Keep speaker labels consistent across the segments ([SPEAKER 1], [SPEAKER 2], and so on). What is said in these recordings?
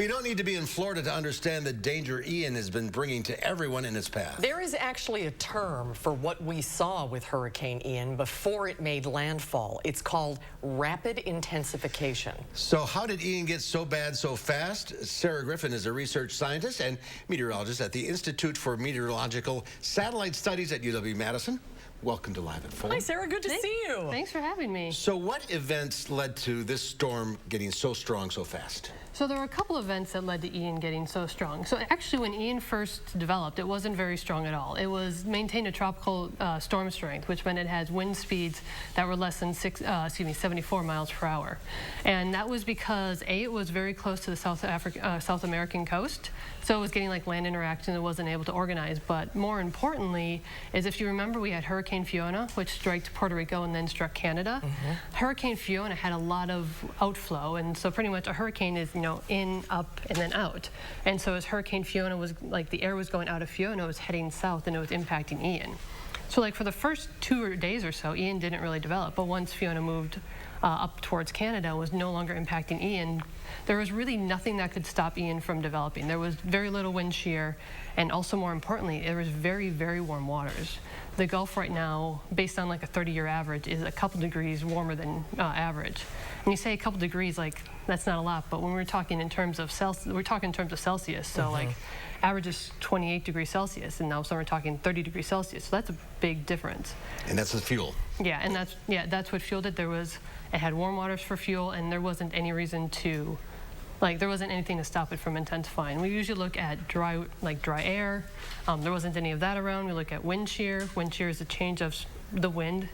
[SPEAKER 1] Well, you don't need to be in Florida to understand the danger Ian has been bringing to everyone in its path.
[SPEAKER 2] There is actually a term for what we saw with Hurricane Ian before it made landfall. It's called rapid intensification.
[SPEAKER 1] So how did Ian get so bad so fast? Sarah Griffin is a research scientist and meteorologist at the Institute for Meteorological Satellite Studies at UW-Madison. Welcome to Live at 4.
[SPEAKER 2] Hi, Sarah. Good to see you.
[SPEAKER 3] Thanks for having me.
[SPEAKER 1] So what events led to this storm getting so strong so fast?
[SPEAKER 3] So there were a couple events that led to Ian getting so strong. So actually when Ian first developed, it wasn't very strong at all. It was maintained a tropical storm strength, which meant it has wind speeds that were less than 74 miles per hour. And that was because A, it was very close to the South American coast. So it was getting like land interaction, it wasn't able to organize. But more importantly is, if you remember, we had Hurricane Fiona, which struck Puerto Rico and then struck Canada. Hurricane Fiona had a lot of outflow, and so pretty much a hurricane is, in, up, and then out. And so as Hurricane Fiona was, the air was going out of Fiona, it was heading south and it was impacting Ian. So for the first 2 days or so, Ian didn't really develop, but once Fiona moved up towards Canada and was no longer impacting Ian, there was really nothing that could stop Ian from developing. There was very little wind shear, and also more importantly, there was very, very warm waters. The Gulf right now, based on like a 30-year average, is a couple degrees warmer than average. And you say a couple degrees, that's not a lot, but when we're talking in terms of Celsius, so average is 28 degrees Celsius, and now we're talking 30 degrees Celsius, so that's a big difference.
[SPEAKER 1] And that's the fuel.
[SPEAKER 3] Yeah, and that's what fueled it. It had warm waters for fuel, and there wasn't any reason to, there wasn't anything to stop it from intensifying. We usually look at dry air. There wasn't any of that around. We look at wind shear. Wind shear is a change of the wind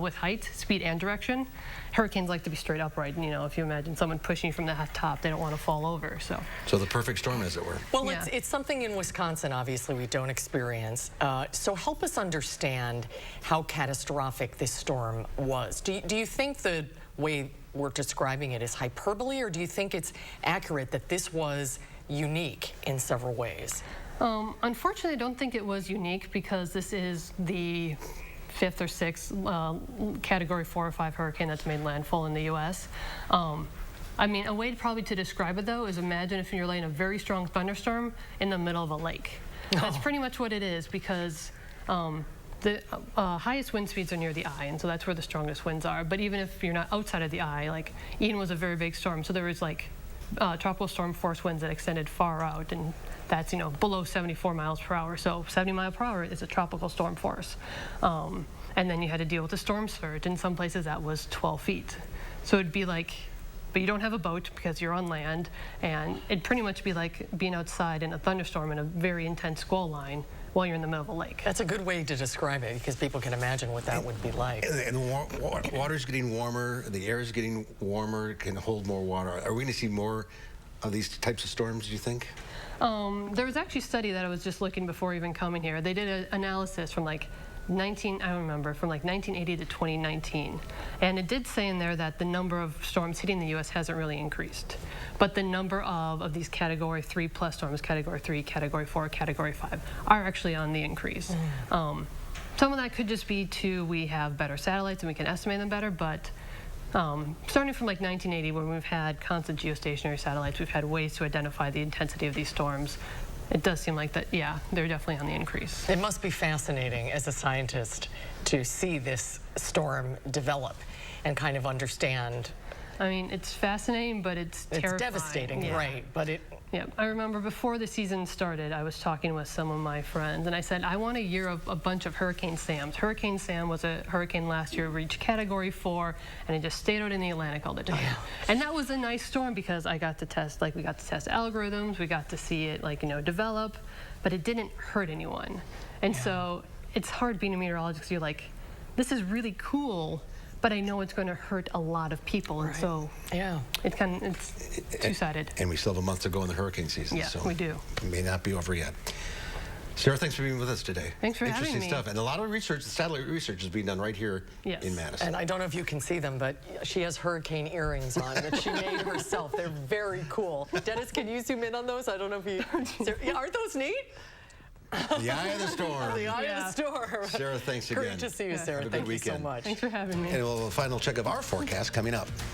[SPEAKER 3] with height, speed, and direction. Hurricanes like to be straight upright. If you imagine someone pushing you from the top, they don't want to fall over.
[SPEAKER 1] So the perfect storm, as it were.
[SPEAKER 2] Well, yeah. It's something in Wisconsin, obviously, we don't experience. So help us understand how catastrophic this storm was. Do you think the way we're describing it is hyperbole, or do you think it's accurate that this was unique in several ways?
[SPEAKER 3] Unfortunately, I don't think it was unique, because this is the 5th or 6th Category 4 or 5 hurricane that's made landfall in the U.S. A way probably to describe it, though, is imagine if you're laying a very strong thunderstorm in the middle of a lake. That's pretty much what it is, because the highest wind speeds are near the eye, and so that's where the strongest winds are. But even if you're not outside of the eye, Ian was a very big storm, so there was tropical storm force winds that extended far out, and that's below 74 miles per hour. So 70 miles per hour is a tropical storm force. And then you had to deal with the storm surge. In some places that was 12 feet. So it'd be but you don't have a boat because you're on land, and it'd pretty much be like being outside in a thunderstorm in a very intense squall line while you're in the middle of a lake.
[SPEAKER 2] That's a good way to describe it, because people can imagine what that would be like.
[SPEAKER 1] And the water's getting warmer, the air is getting warmer, can hold more water. Are we going to see more of these types of storms, do you think?
[SPEAKER 3] There was actually a study that I was just looking before even coming here. They did an analysis from from 1980 to 2019. And it did say in there that the number of storms hitting the U.S. hasn't really increased. But the number of these Category 3 plus storms, Category 3, Category 4, Category 5, are actually on the increase. Some of that could just be we have better satellites and we can estimate them better, but starting from 1980, when we've had constant geostationary satellites, we've had ways to identify the intensity of these storms. It does seem like that, yeah, they're definitely on the increase.
[SPEAKER 2] It must be fascinating as a scientist to see this storm develop and kind of understand.
[SPEAKER 3] It's fascinating, but it's terrifying.
[SPEAKER 2] It's devastating,
[SPEAKER 3] yeah.
[SPEAKER 2] Right? But
[SPEAKER 3] Yeah, I remember before the season started, I was talking with some of my friends, and I said, I want a year of a bunch of Hurricane Sams. Hurricane Sam was a hurricane last year, reached Category 4, and it just stayed out in the Atlantic all the time. And that was a nice storm, because I got to test, we got to test algorithms, we got to see it, develop, but it didn't hurt anyone. And so it's hard being a meteorologist, because you're this is really cool, but I know it's going to hurt a lot of people, and so it's two-sided.
[SPEAKER 1] And we still have a month to go in the hurricane season.
[SPEAKER 3] Yeah,
[SPEAKER 1] so
[SPEAKER 3] we do.
[SPEAKER 1] It may not be over yet. Sarah, thanks for being with us today.
[SPEAKER 3] Thanks for having me.
[SPEAKER 1] Interesting stuff. And a lot of research, satellite research, is being done right here in Madison.
[SPEAKER 2] And I don't know if you can see them, but she has hurricane earrings on that she made herself. They're very cool. Dennis, can you zoom in on those? I don't know if you... Aren't those neat?
[SPEAKER 1] The eye of the storm.
[SPEAKER 2] The eye of the storm.
[SPEAKER 1] Sarah, thanks again.
[SPEAKER 2] Great to see you, Sarah.
[SPEAKER 1] Have a
[SPEAKER 2] Thank
[SPEAKER 1] good weekend.
[SPEAKER 2] you so much.
[SPEAKER 3] Thanks for having me.
[SPEAKER 1] And we'll have a final check of our forecast coming up.